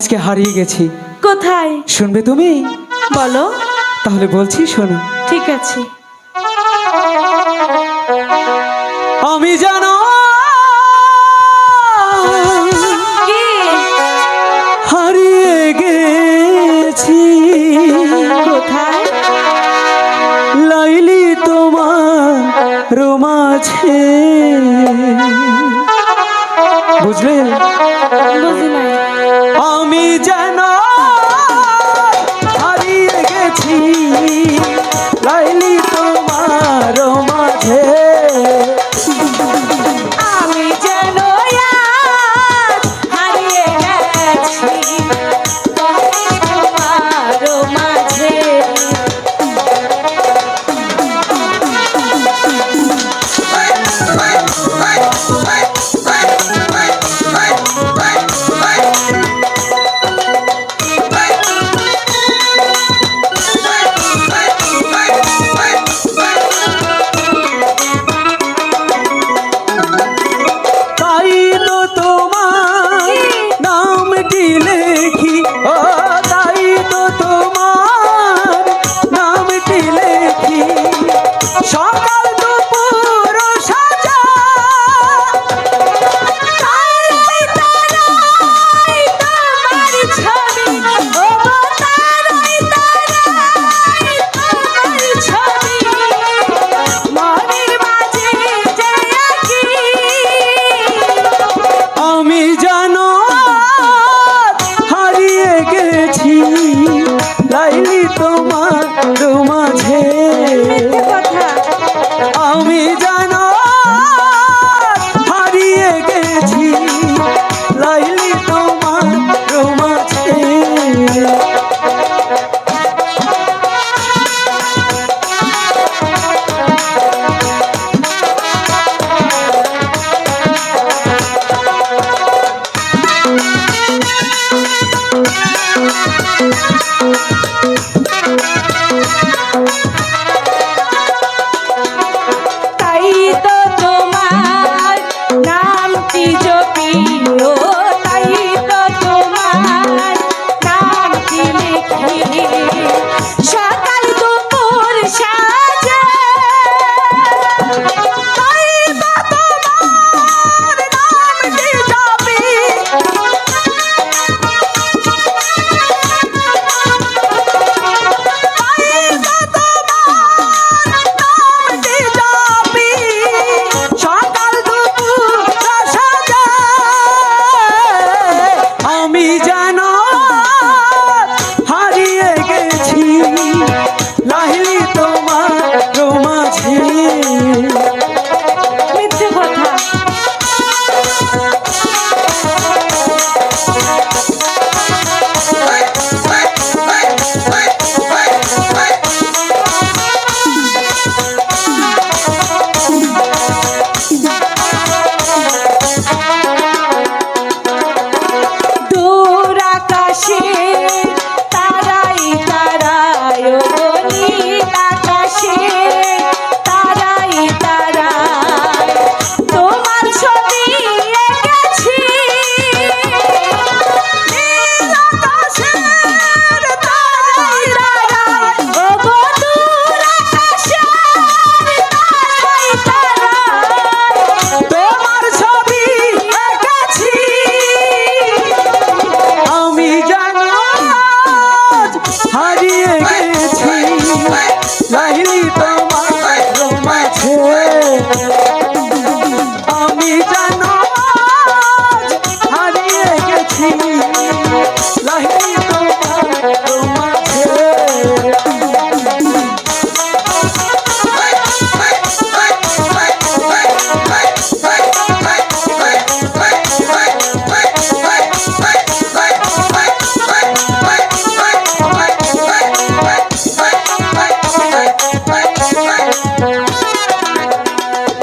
আজকে হারিয়ে গেছি। কোথায় শুনবে তুমি? বলো। তাহলে বলছি, শোনো। ঠিক আছে। আমি জানো কি হারিয়ে গেছি। কোথায়? লাইলি তোমার মাঝে। বুঝলে? বুঝি নাই। আমি জানো হারিয়ে গেছি, লাইলি তোমার মাঝে। আমি যেন আজ হারিয়ে গেছি তোমার মাঝে। তাই তো তোমার নামটি লেখি, ও তাই তো তোমার নামটি লেখি। সকাল দুপুর সাজা তারাই তারাই তোমার ছবি, ও তারাই তারাই তোমার ছবি মনের মাঝে যে আঁকি। আমি জানো হারিয়ে গেছি, লাইলি তোমার মাঝে। মিথ্যে কথা। আমি